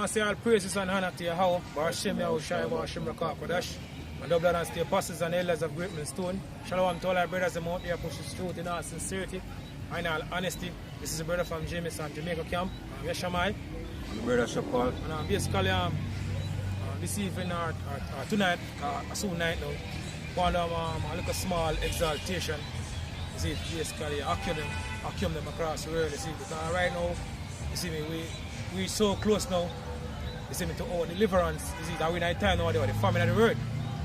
want to say all praises and honor to Yahweh, Ahchyam, Ahchyam, Kodash, and the blood and the apostles and elders of Great Millstone. Shalom to all our brothers and out there pushing truth in all sincerity and all honesty. This is a brother from Gmsjamaica camp. I'm Yashamai. And the brother Shapal. And basically, this evening or tonight, soon night now, one of a little small exhortation. You see, basically, Ahchyam them across the world. You see, because right now, you see me, we so close now. You see me to our deliverance. You see that we not time now the famine of the world.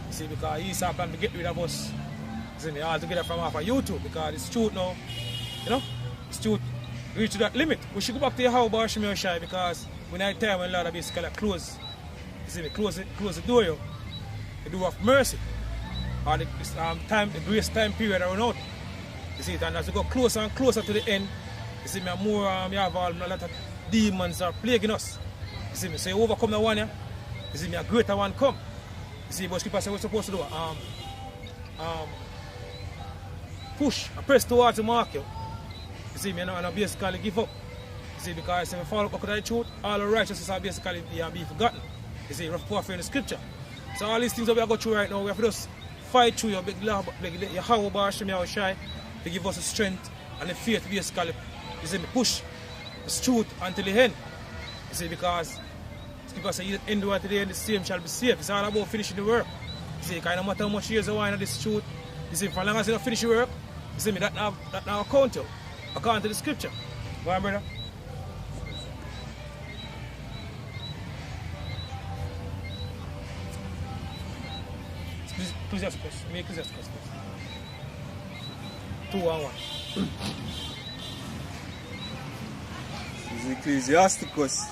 You see, because he's plan to get rid of us. You see me all together from off of YouTube because it's truth now. You know, it's truth reach to that limit. We should go back to Yahweh Ahchyam because we not time when Lord basically close. You see me close the door, yo. The door of mercy. Or the grace time period run out. You see it, and as we go closer and closer to the end, you see me more you have a lot of demons are plaguing us. You see me, so you overcome the one, yeah? You see me, a greater one come. You see, but people say we're supposed to do push, press towards the mark, yo. You see me, and I basically give up. You see, because if we follow up the truth, all the righteousness are basically be forgotten. You see, rough warfare in the scripture. So all these things that we are going through right now, we have to just fight through your big love, Yahweh Ahchyam, to give us the strength and the faith to basically, you see me, push the truth until the end. You see, because people say you endure to the end, the same shall be saved. It's all about finishing the work. You see, no matter how much years you want this truth, you see, for as long as you don't finish the work, you see me, that now account you, according to the scripture. Go on, brother. Ecclesiasticus, make Ecclesiasticus. 2 and 1. This is Ecclesiasticus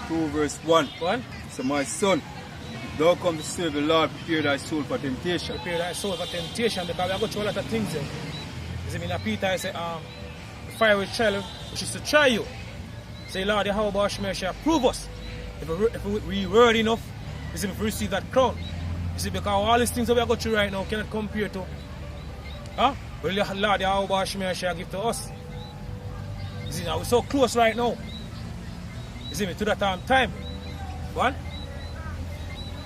2 verse 1. So my son, thou come to serve the Lord, prepare thy soul for temptation. Prepare thy soul for temptation, because we are going through a lot of things there. You see me, Peter, I say, the fiery trial which is to try you. Say, Lord, Yahweh Ahchyam shall prove us. If we word enough, you see, if we receive that crown. You see, because all these things that we are going through right now cannot compare to but Lord Yahweh Ahchyam shall give to us. You see, now we're so close right now. You see me, to that time. One?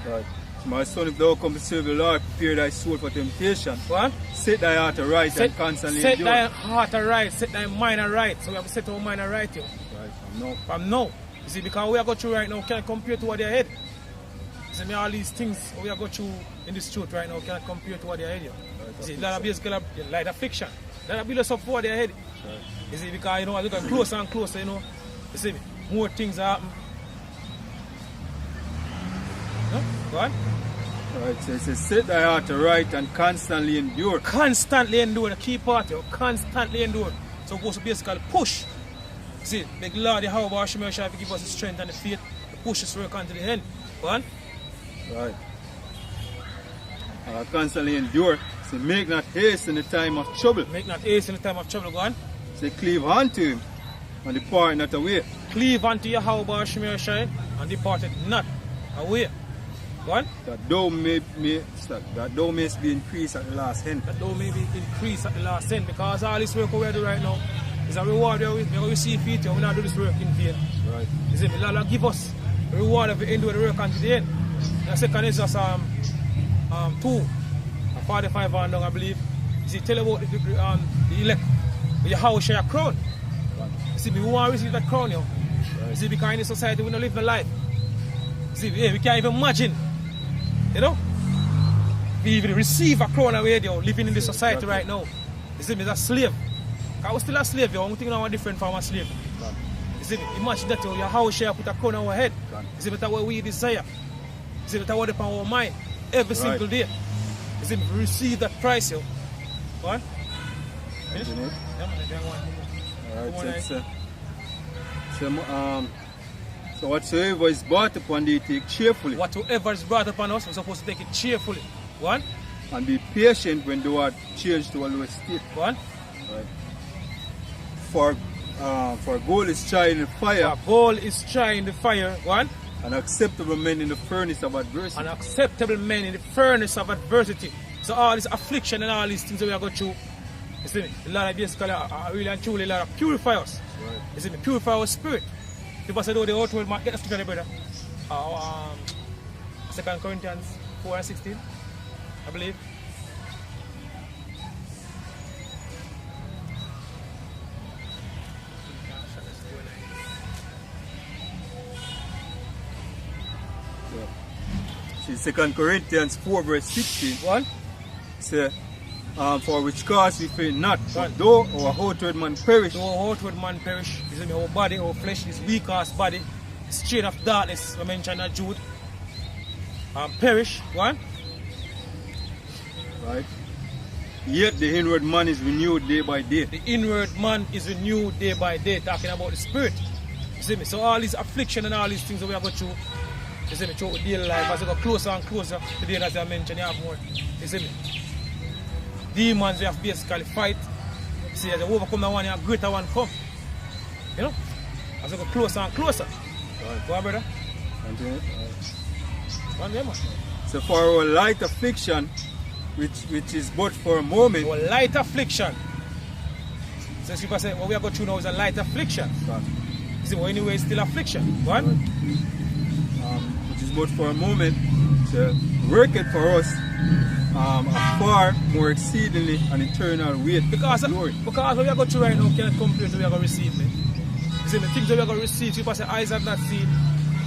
Right. So my son, if thou come to serve the Lord, prepare thy soul for temptation. One? Set thy heart aright and constantly set endure. Set thy heart aright, set thy mind aright. So we have to set our mind aright, yo. Right, from now. You see, because we are going through right now can't compare to what they're ahead. You see, all these things we are going through in this truth right now can't compare to what they're ahead, yo. You see, that basically like affliction. That build us up for what they're ahead. Right. You see, because you know, as we get closer and closer, you know, you see, more things happen. No? Go on. Alright, so it says, set thy heart aright and constantly endure. Constantly endure, the key part, yo. Constantly endure. So it goes to basically push. See, big Lord Yahweh Ahchyam shall give us the strength and the faith to push this work unto the end. Go on. Right. Constantly endure. So make not haste in the time of trouble. Make not haste in the time of trouble. Go on. Say cleave unto him and depart not away. Cleave unto Yahweh Ahchyam and departed not away. Go on. That thou mayst be increased at the last end. That thou may be increased at the last end, because all this work we do right now is a reward we will receive for it. We not do this work in vain. Right. You see, the Lord give us the reward of the end of the work unto the end. The second is just 2 45 and down, I believe. You see, tell about the elect, the Yahweh share crown. Right. You see, we want to receive that crown, yo. Right. You see, because in this society we don't live the life. You see, we can't even imagine, you know, we even receive a crown away, yo, living in this society right now. You see, me, a slave. I was still a slave, yo. One thing now different from a slave. Right. You see, imagine that, yo, your house share put a crown on our head. Right. You see, that's what we desire. You see, that's what upon our mind every single day. You see, we receive that price, yo. Go on. Finish? Yeah, man, Alright, so whatsoever is brought upon thee, take cheerfully. Whatsoever is brought upon us, we're supposed to take it cheerfully. Go on. And be patient when thou art changed to a lower state. Go on. Right. For gold is tried in the fire. For gold is tried in the fire. Go on. An acceptable man in the furnace of adversity. An acceptable man in the furnace of adversity. So all this affliction and all these things that we are going through, You see me? The Lord basically really and truly Lord purify us. Right. You see me? Purify our spirit. People say, oh, the outward man, get the scripture, brother. 2 Corinthians 4 and 16, I believe. See, 2 Corinthians 4 verse 16. One. Say, for which cause we faint not, One. but though our outward man perish. Though our outward man perish, you see me, our body, our flesh is weak as body. It's chain of darkness, we mentioned that Jude. Perish, one. Right. Yet the inward man is renewed day by day. The inward man is renewed day by day, talking about the spirit. You see me? So all these affliction and all these things that we have got through, you see me, through daily life, as we go closer and closer to the day as I mentioned, you have more. You see me? Demons we have basically fight. You see, as they overcome the one, a greater one come. You know? As we go closer and closer. Right. Go on, brother. Continue. Go on there, man. So for our light affliction, which is but for a moment. Our light affliction. So people say, what we are going through now is a light affliction. Right. You see, well, anyway, it's still affliction. Go on. Which is but for a moment, so work it for us a far more exceedingly and eternal weight Because of glory. what we are going through right now can't compare to what we are going to receive. Man. You see, the things that we are going to receive, people say, eyes have not seen,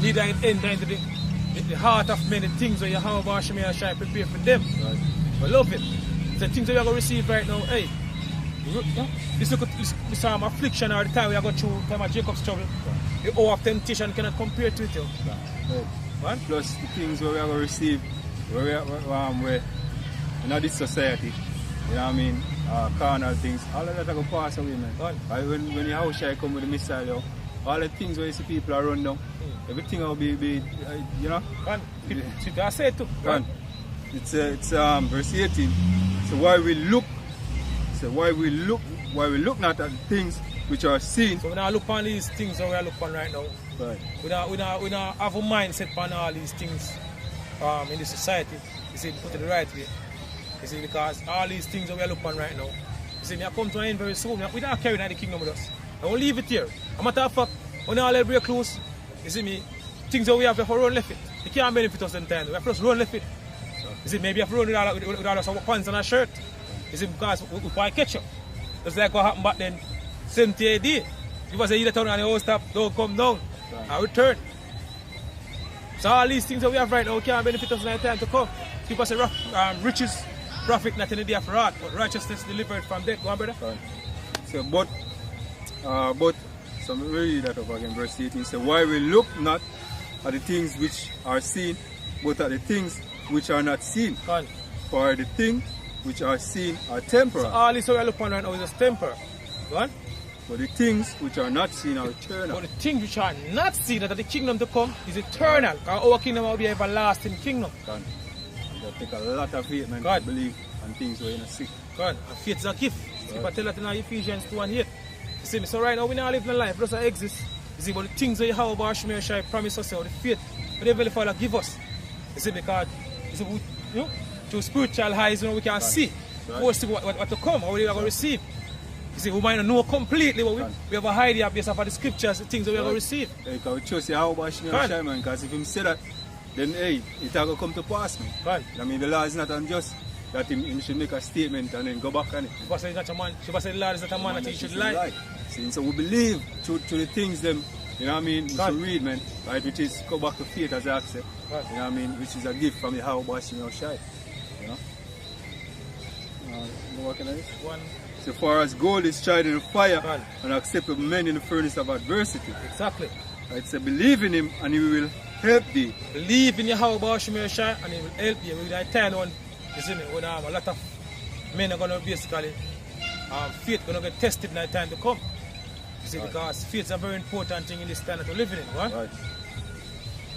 neither enter into the heart of men, the things that you have about Ahchyam shall prepare for them. Right. We love it. The things that we are going to receive right now, hey, this time of affliction or the time we are going through, time of Jacob's trouble, the hour of temptation cannot compare to it. Yo. Right. What? Plus the things where we are going to receive, where in this society, you know what I mean, carnal things, all of that are going to pass away, man. Right? When your house shall come with the missile, yo, all the things where you see people are run down, everything will be you know? I say it too. It's verse 18. So while we look not at the things which are seen. So we now look on these things that we are looking on right now. Right. We don't have a mindset on all these things in the society. You see, put it the right way. You see, because all these things that we are looking on right now, you see, me I come to an end very soon. We don't carry the kingdom with us. I will leave it here. As a matter of fact, when all break loose, you see me, things that we have to run left it. It can't benefit us in time. We have to just run left it. You see, maybe you have to run with our pants and a shirt. You see, because we can't catch up. Just like what happened back then, 70 AD. People say, either turn on the whole stop, don't come down. I return. So all these things that we have right now can't benefit us in the time to come. People say riches profit not in the day of wrath, but righteousness delivered from death. Go on, brother. Right. So so let me read that up again, verse 18. So why we look not at the things which are seen, but at the things which are not seen. Go on. For the things which are seen are temporal. So all this that we are looking at right now is just temporal. Go on. But the things which are not seen are eternal. But the things which are not seen, that the kingdom to come, is eternal. Because our kingdom will be an everlasting kingdom. God. It take a lot of faith, man, to believe on things we're not see. God, and faith is a gift. People tell that in Ephesians 2 and 8. You see me? So right now we not living a life, just exist. You see, but the things that you have about Ahchyam shall promise us, the faith that the Heavenly Father give us. You see, because you see, you know, through spiritual eyes, you know, we can see. We see what to come, or what we are going to receive. You see, we might not know completely, but we have a idea based off of the scriptures, the things that we are going to receive. Because we trust how about Ahchyam, man, because if him say that, then hey, it's going to come to pass, man. I mean, the law is not unjust that him should make a statement and then go back on it. She said the Lord is not a man that he should lie. See, so we believe through the things them, you know what I mean, we should read, man, right, which is go back to faith as I said, you know what I mean, which is a gift from the how about Ahchyam, you know. What can I say? One. So far as gold is tried in the fire and acceptable men in the furnace of adversity. Exactly. Right, so believe in him and he will help thee. Believe in Yahweh Ahchyam and he will help you. With that time on, you see me, when a lot of men are going to basically, faith going to get tested in that time to come. You see, because faith is a very important thing in this time that we're living in. Right?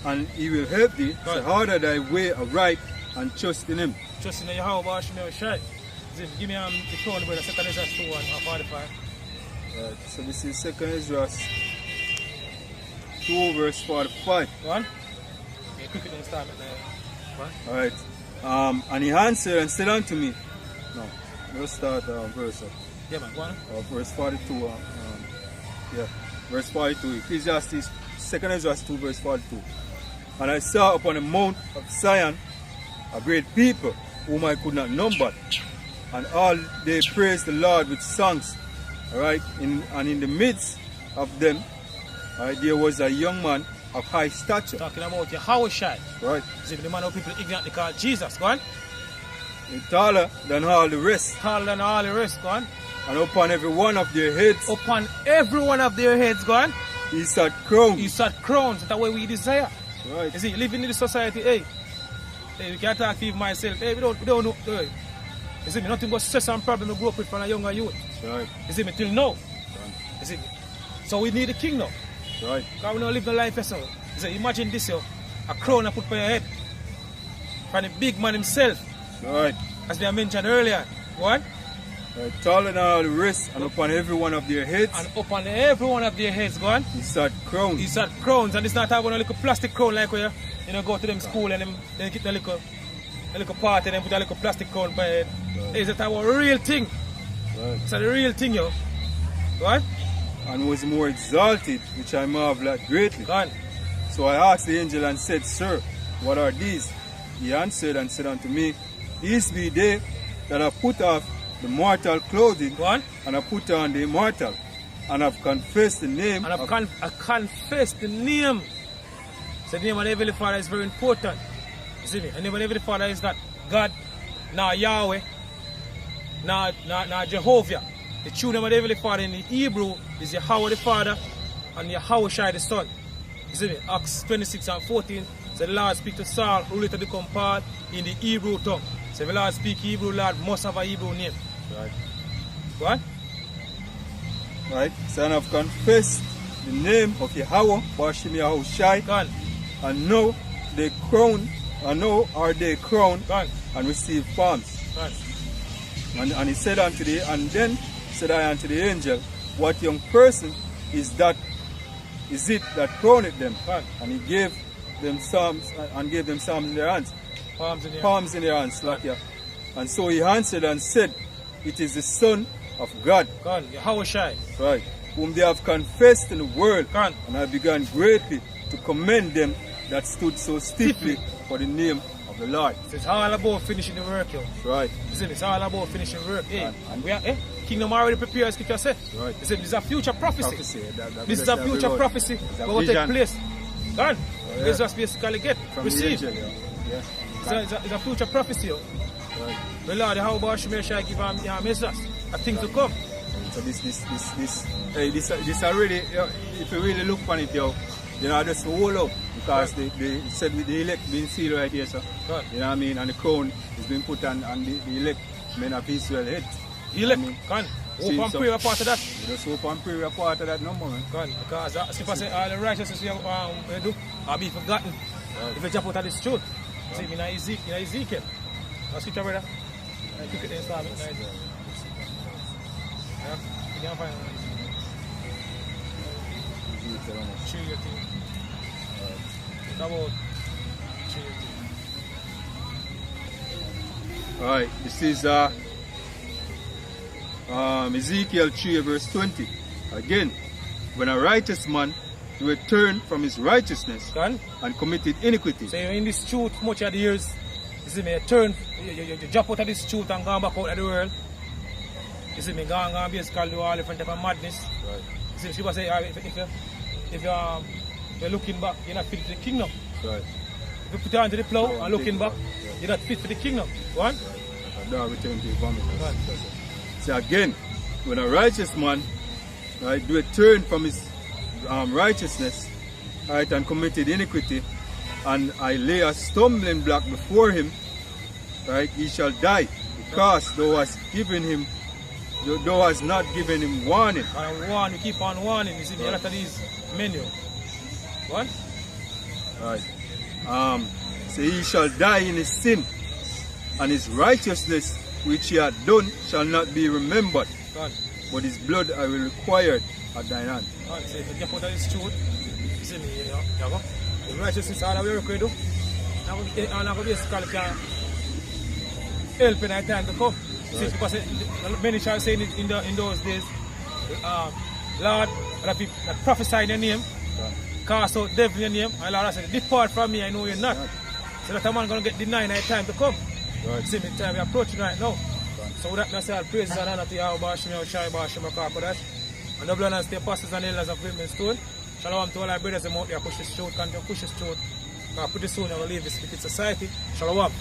And he will help thee, so harder thy way aright and trust in him. Trust in Yahweh Ahchyam. Give me the crown, brother, 2 Ezra 2 and 45. Right, so this is 2 Ezra 2 verse 45. One? Okay, quick it start now. Alright. And he answered and said unto me, no, let's start verse up. Yeah, man, go on. Verse 42. Yeah, verse 42. Ecclesiastes, 2nd Ezra 2, verse 42. And I saw upon the mount of Zion a great people whom I could not number, and all they praised the Lord with songs. Alright, and in the midst of them, there was a young man of high stature. Talking about Ahchyam. Right. See, the man who people ignorantly call Jesus. Go on. Taller than all the rest. Taller than all the rest. Go on. And upon every one of their heads. Upon every one of their heads. Go on. He sat crowns. He sat crowns. That's what we desire. Right. You see, living in this society, hey, we can't talk to myself. Hey, we don't know. Hey. You see me, nothing but stress and problem we grew up with from a younger youth. Right. You see me, till now. Right. You see me. So we need a king now. Right. Because we don't live the life as well. You see, imagine this, yo, a crown I put on your head. From the big man himself. Right. As they mentioned earlier. What? Taller than all the rest, and upon every one of their heads. And upon every one of their heads, go on. He sat crowns. He sat crowns, and it's not having a little plastic crown like where you go to them school and them get a little party and then put a little plastic crown on your head. Right. It's a real thing. Right. It's a real thing, yo. What? And was more exalted, which I marvel at greatly. Go on. So I asked the angel and said, Sir, what are these? He answered and said unto me, These be they that have put off the mortal clothing, and have put on the immortal, and have confessed the name. And have confessed the name. So the name of the Heavenly Father is very important. You see me? The name of the Heavenly Father is not God, not Yahweh, not Jehovah. The true name of the Heavenly Father in the Hebrew is Yahweh the Father and Ahchyam the Son. You see me? Acts 26 and 14. So the Lord speak to Saul, who later become Paul, in the Hebrew tongue. So if the Lord speak Hebrew, Lord must have a Hebrew name. Right. What? Right. So I have confessed the name of Yahweh, Bashim Ahchyam, and now they crown, and now are they crowned and receive palms. And he said unto the, and then said I unto the angel, What young person is that? Is it that crowned them? And he gave them psalms and gave them psalms in their hands. Palms in their hands, like yeah. And so he answered and said, It is the Son of God. Ahchyam. Right. Whom they have confessed in the world. And I began greatly to commend them that stood so stiffly for the name of the Lord. So it's all about finishing the work, yo. Right. Listen, it's all about finishing the work. Hey, and we are, kingdom already prepared, as Scripture said. Right. Listen, this is a future prophecy. This is a future prophecy. What will take place. God, let's just basically get, receive. Angel, yeah. It's a future prophecy, yo. Right. The Lord, how about Shemeshai give him a message? A thing to come. So this already, if you really look on it, yo, you know, just hold up, because they said with the elect being sealed right here, so you know what I mean, and the crown is being put on the elect men of Israel head. Elect, hope and pray a part of that. Just hope and pray a part of that number, man. Because Scripture say all the righteousness we do are be forgotten. Right. If you jump out of this truth. See, in Ezekiel. Scripture, brother. I took it in Islamic. Yeah, you can find it. Ezekiel. About Alright, this is Ezekiel 3 verse 20. Again, when a righteous man returned from his righteousness and committed iniquity. So you're in this truth much of the years, you see me, you jump out of this truth and go back out of the world. You see me, go and basically do all different type of madness. Right. You see, she was saying, if you're looking back, you're not fit for the kingdom. Right. If you put your hand to the plow and looking back, you're not fit for the kingdom. Go on. Return to vomit. So again, when a righteous man returned from his righteousness, right, and committed iniquity, and I lay a stumbling block before him, right, he shall die, because thou hast not given him warning. You keep on warning. You see, a lot of these men. What? Right. So he shall die in his sin, and his righteousness which he had done shall not be remembered. But his blood I will require at thine hand. So if you get out of this truth, you see me, the righteousness all we require do. I'm going to basically help in that time to come. See, because many shall say in those days, Lord, that prophesy in your name, cast out devil in your name, and Lord said, depart from me, I know you're not. So that a man going to get denied in time to come. See, me time we're approaching right now. So with that, I say, I'll praise and honor to Yahweh, Ahchyam, and the blood and the apostles and elders of Gmsjamaica. Shalom to all our brothers and out there, push this truth, continue to push this truth. Pretty soon I will leave this wicked society. Shalom.